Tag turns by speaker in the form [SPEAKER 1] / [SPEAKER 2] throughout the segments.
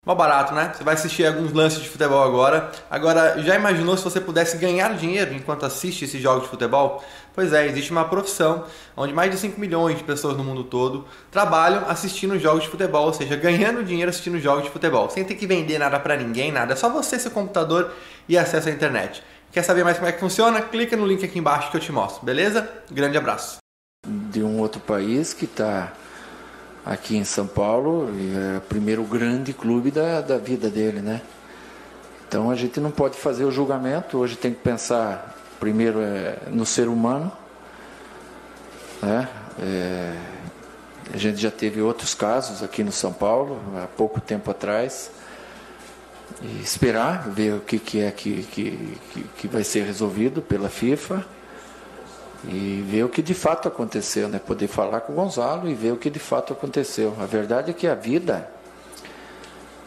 [SPEAKER 1] Mó barato, né? Você vai assistir alguns lances de futebol agora. Agora, já imaginou se você pudesse ganhar dinheiro enquanto assiste esses jogos de futebol? Pois é, existe uma profissão onde mais de 5 milhões de pessoas no mundo todo trabalham assistindo jogos de futebol, ou seja, ganhando dinheiro assistindo jogos de futebol, sem ter que vender nada pra ninguém, nada. É só você, seu computador e acesso à internet. Quer saber mais como é que funciona? Clica no link aqui embaixo que eu te mostro, beleza? Grande abraço.
[SPEAKER 2] De um outro país que está aqui em São Paulo, é o primeiro grande clube da vida dele, né? Então a gente não pode fazer o julgamento, hoje tem que pensar primeiro no ser humano, né? A gente já teve outros casos aqui no São Paulo, há pouco tempo atrás, e esperar, ver o que é que vai ser resolvido pela FIFA, e ver o que de fato aconteceu, né? Poder falar com o Gonzalo e ver o que de fato aconteceu. A verdade é que a vida,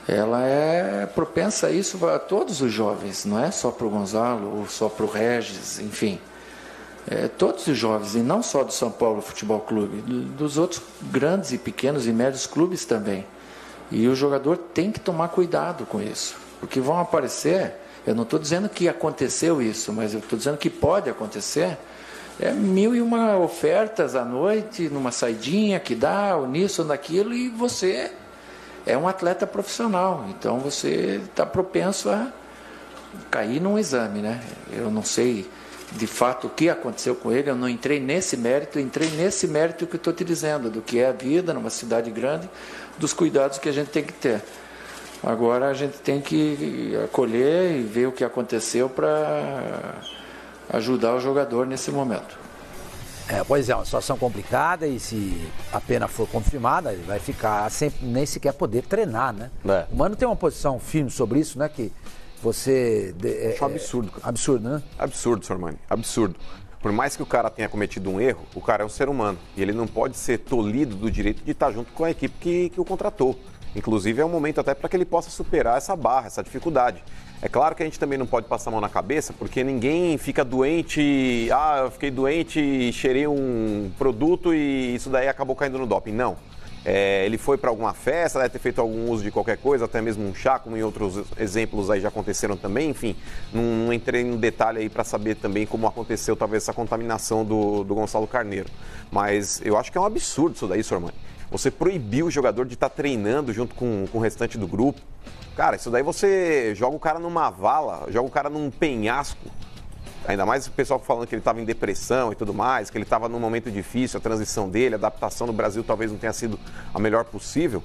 [SPEAKER 2] ela é propensa a isso a todos os jovens, não é só para o Gonzalo ou só para o Regis, enfim. Todos os jovens, e não só do São Paulo Futebol Clube, dos outros grandes e pequenos e médios clubes também. E o jogador tem que tomar cuidado com isso, porque vão aparecer, eu não estou dizendo que aconteceu isso, mas eu estou dizendo que pode acontecer. 1001 ofertas à noite, numa saidinha que dá, ou nisso ou naquilo, e você é um atleta profissional, então você está propenso a cair num exame, né? Eu não sei de fato o que aconteceu com ele, eu não entrei nesse mérito, entrei nesse mérito que eu estou te dizendo, do que é a vida numa cidade grande, dos cuidados que a gente tem que ter. Agora a gente tem que acolher e ver o que aconteceu para ajudar o jogador nesse momento.
[SPEAKER 3] Pois é, uma situação complicada, e se a pena for confirmada, ele vai ficar sem nem sequer poder treinar, né? O Mano tem uma posição firme sobre isso, né? Que você...
[SPEAKER 4] Acho absurdo.
[SPEAKER 3] Absurdo, né?
[SPEAKER 4] Absurdo, Sormani, absurdo. Por mais que o cara tenha cometido um erro, o cara é um ser humano. E ele não pode ser tolhido do direito de estar junto com a equipe que o contratou. Inclusive, é um momento até para que ele possa superar essa barra, essa dificuldade. É claro que a gente também não pode passar a mão na cabeça, porque ninguém fica doente, eu fiquei doente e cheirei um produto e isso daí acabou caindo no doping. Não. Ele foi para alguma festa, deve ter feito algum uso de qualquer coisa, até mesmo um chá, como em outros exemplos aí já aconteceram também. Enfim, não entrei no detalhe aí para saber também como aconteceu talvez essa contaminação do Gonçalo Carneiro. Mas eu acho que é um absurdo isso daí, Sormani. Você proibiu o jogador de estar treinando junto com o restante do grupo. Cara, isso daí você joga o cara numa vala, joga o cara num penhasco. Ainda mais o pessoal falando que ele estava em depressão e tudo mais, que ele estava num momento difícil, a transição dele, a adaptação no Brasil talvez não tenha sido a melhor possível.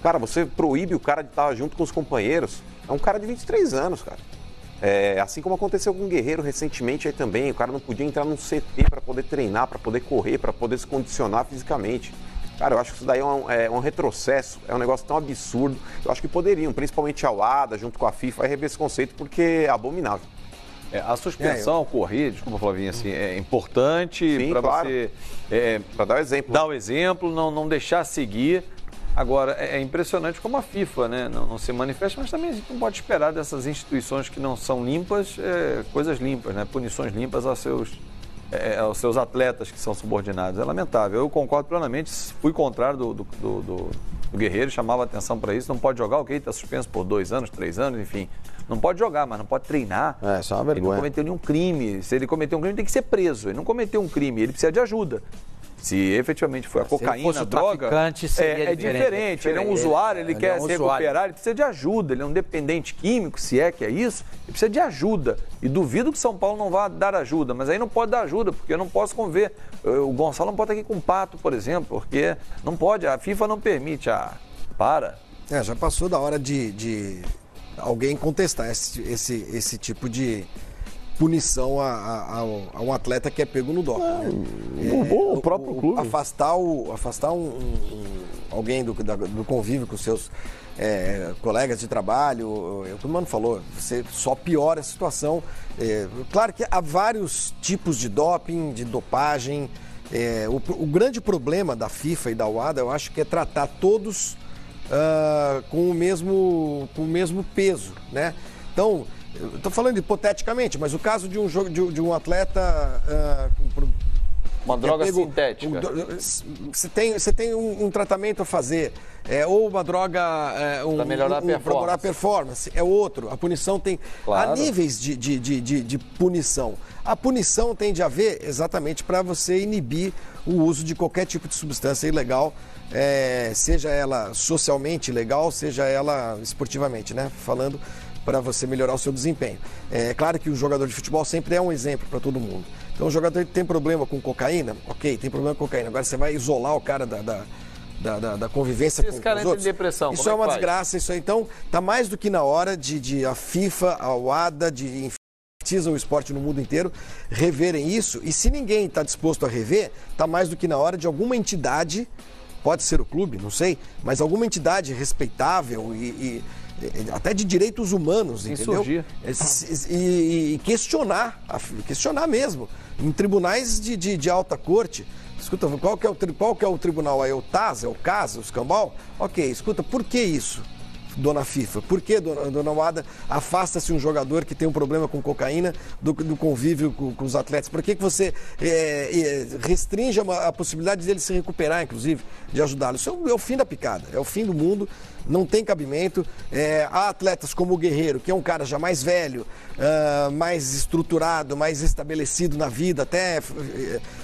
[SPEAKER 4] Cara, você proíbe o cara de estar junto com os companheiros. É um cara de 23 anos, cara. Assim como aconteceu com o Guerreiro recentemente aí também, o cara não podia entrar num CT para poder treinar, para poder correr, para poder se condicionar fisicamente. Cara, eu acho que isso daí é um retrocesso, é um negócio tão absurdo. Eu acho que poderiam, principalmente a UADA, junto com a FIFA, rever esse conceito, porque é abominável.
[SPEAKER 5] A suspensão, correr, desculpa, Flavinho, assim, é importante para
[SPEAKER 4] claro.
[SPEAKER 5] você...
[SPEAKER 4] para dar o exemplo.
[SPEAKER 5] Dar o exemplo, não deixar seguir. Agora, é impressionante como a FIFA, né, não se manifesta, mas também a gente não pode esperar dessas instituições que não são limpas, coisas limpas, né, punições limpas aos seus atletas que são subordinados. É lamentável. Eu concordo plenamente, fui contrário do Guerreiro, chamava atenção para isso. Não pode jogar, ok, está suspenso por 2 anos, 3 anos, enfim. Não pode jogar, mas não pode treinar.
[SPEAKER 6] Isso é uma vergonha.
[SPEAKER 5] Ele não cometeu nenhum crime. Se ele cometeu um crime, tem que ser preso. Ele não cometeu um crime, ele precisa de ajuda. Se efetivamente foi a cocaína, a droga, é diferente. Ele é um usuário, ele quer se recuperar, ele precisa de ajuda. Ele é um dependente químico, se é que é isso, ele precisa de ajuda. E duvido que São Paulo não vá dar ajuda, mas aí não pode dar ajuda, porque eu não posso conver. O Gonçalo não pode estar aqui com um pato, por exemplo, porque não pode, a FIFA não permite. Para.
[SPEAKER 7] Já passou da hora de alguém contestar esse tipo de punição a um atleta que é pego no doping.
[SPEAKER 6] O próprio clube.
[SPEAKER 7] Afastar alguém do convívio com seus colegas de trabalho, é o que o Mano falou, você só piora a situação. Claro que há vários tipos de doping, de dopagem. O grande problema da FIFA e da UADA, eu acho que é tratar todos com o mesmo peso, né? Então, eu estou falando hipoteticamente, mas o caso de um atleta
[SPEAKER 5] Uma droga sintética.
[SPEAKER 7] Você tem um tratamento a fazer, ou uma droga...
[SPEAKER 5] para melhorar
[SPEAKER 7] a performance. É outro. A punição tem...
[SPEAKER 5] Claro.
[SPEAKER 7] Há níveis de punição. A punição tem de haver exatamente para você inibir o uso de qualquer tipo de substância ilegal, seja ela socialmente legal, seja ela esportivamente, né? Falando para você melhorar o seu desempenho. É claro que o jogador de futebol sempre é um exemplo para todo mundo. Então o jogador que tem problema com cocaína, ok, tem problema com cocaína. Agora você vai isolar o cara da convivência com os outros.
[SPEAKER 5] De depressão,
[SPEAKER 7] isso é uma desgraça, isso aí. Então tá mais do que na hora de a FIFA, a UADA, de o esporte no mundo inteiro, reverem isso. E se ninguém está disposto a rever, está mais do que na hora de alguma entidade, pode ser o clube, não sei, mas alguma entidade respeitável e até de direitos humanos, entendeu? E questionar mesmo, em tribunais de alta corte. Escuta, qual que é o tribunal aí? O TAS, é o CAS, o Escambau? Ok, escuta, por que isso? Dona FIFA, por que, dona Wada, afasta-se um jogador que tem um problema com cocaína do convívio com os atletas? Por que você restringe a possibilidade dele se recuperar, inclusive, de ajudá-lo? Isso é o fim da picada, é o fim do mundo, não tem cabimento. Há atletas como o Guerreiro, que é um cara já mais velho, mais estruturado, mais estabelecido na vida, até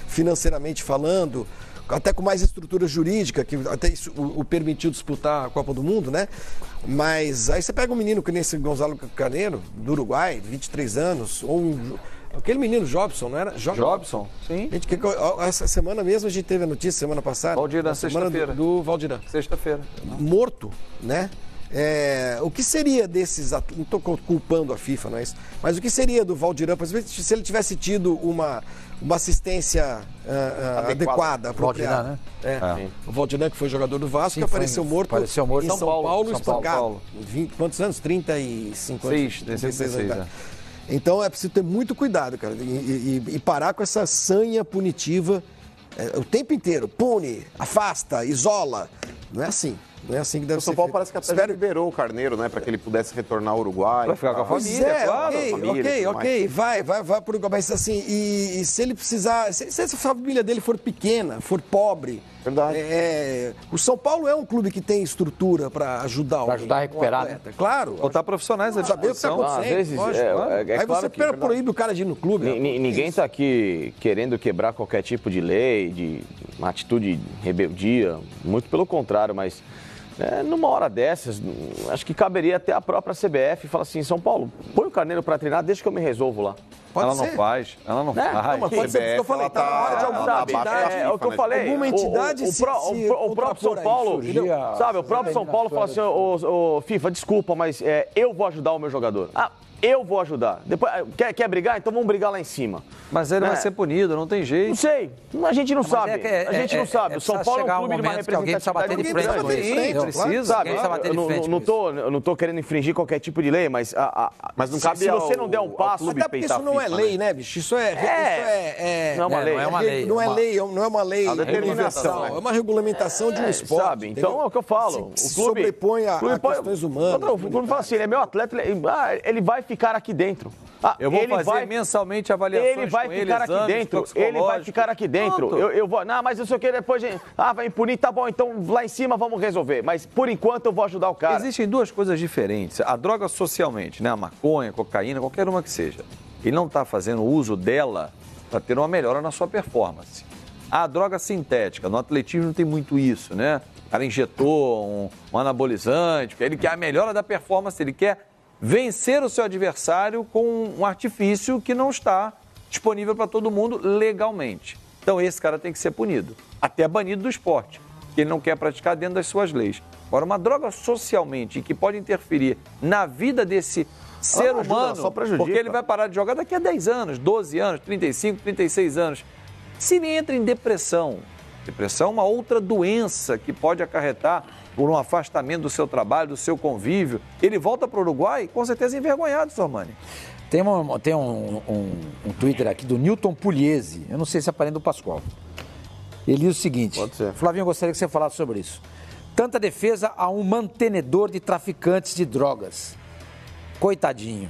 [SPEAKER 7] financeiramente falando, até com mais estrutura jurídica, que até isso o permitiu disputar a Copa do Mundo, né? Mas aí você pega um menino que nem esse Gonzalo Carneiro, do Uruguai, 23 anos, ou aquele menino Jobson, não era?
[SPEAKER 5] Jobson, sim.
[SPEAKER 7] Gente, essa semana mesmo a gente teve a notícia, semana passada.
[SPEAKER 5] Valdir, sexta-feira.
[SPEAKER 7] Do Valdir.
[SPEAKER 5] Sexta-feira.
[SPEAKER 7] Morto, né? O que seria desses atletas, não estou culpando a FIFA, não é isso, mas o que seria do Valdirão, se ele tivesse tido uma assistência adequada, apropriada?
[SPEAKER 3] Né?
[SPEAKER 7] O Valdirão, que foi jogador do Vasco, que apareceu morto em São Paulo, espancado. 20, quantos anos? 35 anos?
[SPEAKER 5] 36 anos.
[SPEAKER 7] Então é preciso ter muito cuidado, cara, e parar com essa sanha punitiva o tempo inteiro. Pune, afasta, isola. Não é assim. Não é assim que deve ser.
[SPEAKER 4] O São Paulo parece que até liberou o Carneiro, né? Para que ele pudesse retornar ao Uruguai.
[SPEAKER 5] Vai ficar com a família, claro.
[SPEAKER 7] Ok. Vai para o Uruguai. Mas assim, e se ele precisar... Se essa família dele for pequena, for pobre...
[SPEAKER 4] Verdade.
[SPEAKER 7] O São Paulo é um clube que tem estrutura para ajudar alguém.
[SPEAKER 3] Para ajudar a recuperar, né?
[SPEAKER 7] Claro.
[SPEAKER 5] Botar profissionais à
[SPEAKER 7] saber o que está acontecendo.
[SPEAKER 8] Às vezes,
[SPEAKER 7] Aí você proíbe o cara de ir no clube.
[SPEAKER 8] Ninguém está aqui querendo quebrar qualquer tipo de lei, de uma atitude de rebeldia. Muito pelo contrário, mas... numa hora dessas, acho que caberia até a própria CBF falar assim, São Paulo, põe o Carneiro para treinar, deixa que eu me resolvo lá.
[SPEAKER 5] Ela não faz.
[SPEAKER 7] Não, mas pode ser o que eu falei, tá na hora de alguma entidade.
[SPEAKER 8] É o que eu falei.
[SPEAKER 7] Alguma entidade
[SPEAKER 8] o próprio São Paulo, sabe, o próprio São Paulo fala assim, FIFA, desculpa, mas eu vou ajudar o meu jogador. Eu vou ajudar. Depois, quer brigar? Então vamos brigar lá em cima.
[SPEAKER 5] Mas ele vai ser punido, não tem jeito.
[SPEAKER 8] Não sei. A gente não sabe. A gente não sabe. O São Paulo é um clube de uma representatividade
[SPEAKER 3] de frente.
[SPEAKER 8] Precisa, sabe? Eu não tô querendo infringir qualquer tipo de lei, mas não cabe se você não der um passo...
[SPEAKER 7] Até porque isso não é lei, né, bicho? Isso é...
[SPEAKER 8] Não é uma lei.
[SPEAKER 3] Não é uma lei.
[SPEAKER 7] Não é uma lei universal. É uma regulamentação de um esporte.
[SPEAKER 8] Sabe? Então é o que eu falo.
[SPEAKER 7] Se sobrepõe a questões humanas.
[SPEAKER 8] O clube fala assim, ele é meu atleta, ele vai ficar aqui dentro.
[SPEAKER 5] Eu vou fazer mensalmente avaliações
[SPEAKER 8] ele vai ficar aqui dentro. Ele vai ficar aqui dentro. Eu vou. Não, mas eu sei o que depois. Vai impunir, tá bom, então lá em cima vamos resolver. Mas por enquanto eu vou ajudar o cara.
[SPEAKER 5] Existem duas coisas diferentes. A droga socialmente, né? A maconha, a cocaína, qualquer uma que seja. Ele não está fazendo uso dela para ter uma melhora na sua performance. A droga sintética, no atletismo tem muito isso, né? O cara injetou um anabolizante, ele quer a melhora da performance, ele quer vencer o seu adversário com um artifício que não está disponível para todo mundo legalmente. Então esse cara tem que ser punido, até banido do esporte, que ele não quer praticar dentro das suas leis. Agora, uma droga socialmente que pode interferir na vida desse ser humano, porque ele vai parar de jogar daqui a 10 anos, 12 anos, 35, 36 anos. Se ele entra em depressão, depressão é uma outra doença que pode acarretar por um afastamento do seu trabalho, do seu convívio, ele volta para o Uruguai com certeza envergonhado, Sormani.
[SPEAKER 3] Tem um Twitter aqui do Newton Pugliese, eu não sei se é parente do Pascoal. Ele diz o seguinte, Flavinho, eu gostaria que você falasse sobre isso. Tanta defesa a um mantenedor de traficantes de drogas. Coitadinho.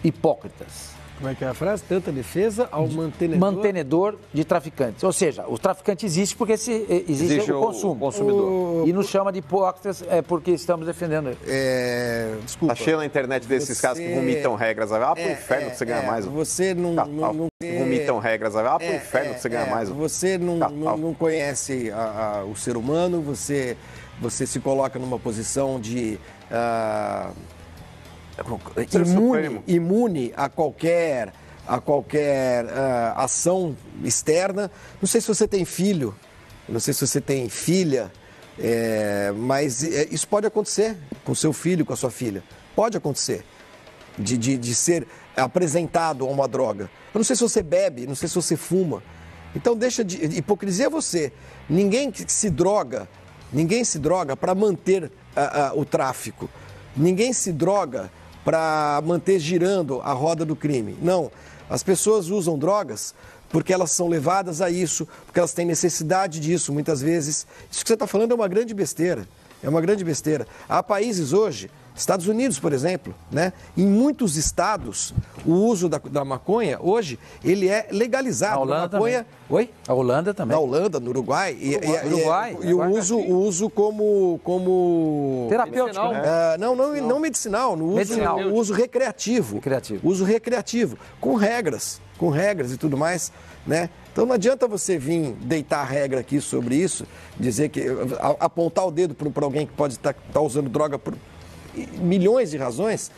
[SPEAKER 3] Hipócritas.
[SPEAKER 7] Como é que é a frase? Tanta defesa ao
[SPEAKER 3] mantenedor de traficantes. Ou seja, o traficante existe porque existe o consumo.
[SPEAKER 5] O consumidor.
[SPEAKER 3] E nos chama de hipócritas porque estamos defendendo ele.
[SPEAKER 4] Desculpa. Tá cheio na internet desses caras que vomitam regras. Pro inferno que você ganha mais.
[SPEAKER 7] Você não
[SPEAKER 4] vomitam regras. Pro inferno que você ganha mais.
[SPEAKER 7] Você não conhece o ser humano, você se coloca numa posição de... imune a qualquer ação externa. Não sei se você tem filho, não sei se você tem filha, mas isso pode acontecer com seu filho, com a sua filha. Pode acontecer de ser apresentado a uma droga. Eu não sei se você bebe, não sei se você fuma. Então deixa de... Hipocrisia é você. Ninguém se droga para manter o tráfico. Ninguém se droga para manter girando a roda do crime. Não, as pessoas usam drogas porque elas são levadas a isso, porque elas têm necessidade disso, muitas vezes. Isso que você está falando é uma grande besteira, Há países hoje, Estados Unidos, por exemplo, né? Em muitos estados, o uso da maconha, hoje, ele é legalizado.
[SPEAKER 3] Na Holanda
[SPEAKER 7] maconha...
[SPEAKER 3] também.
[SPEAKER 7] Oi?
[SPEAKER 3] A Holanda também.
[SPEAKER 7] Na Holanda, no Uruguai.
[SPEAKER 3] Uruguai.
[SPEAKER 7] E o uso como...
[SPEAKER 3] terapêutico,
[SPEAKER 7] né? Não medicinal, no uso recreativo. Uso recreativo, com regras e tudo mais, né? Então não adianta você vir deitar a regra aqui sobre isso, dizer que... apontar o dedo para alguém que pode estar usando droga por milhões de razões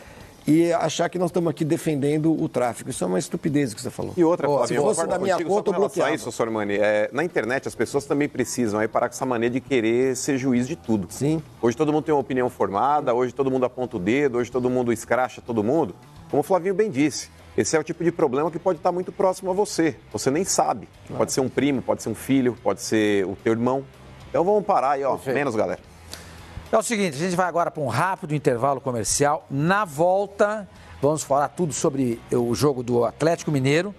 [SPEAKER 7] e achar que nós estamos aqui defendendo o tráfico. Isso é uma estupidez que você falou.
[SPEAKER 4] E outra, Flavinho,
[SPEAKER 7] se fosse da minha conta, eu bloqueava.
[SPEAKER 4] Isso, Sormani, na internet as pessoas também precisam parar com essa mania de querer ser juiz de tudo.
[SPEAKER 7] Sim.
[SPEAKER 4] Hoje todo mundo tem uma opinião formada, hoje todo mundo aponta o dedo, hoje todo mundo escracha todo mundo. Como o Flavinho bem disse, esse é o tipo de problema que pode estar muito próximo a você. Você nem sabe. Claro. Pode ser um primo, pode ser um filho, pode ser o teu irmão. Então vamos parar aí, menos, galera.
[SPEAKER 3] É o seguinte, a gente vai agora para um rápido intervalo comercial. Na volta, vamos falar tudo sobre o jogo do Atlético Mineiro.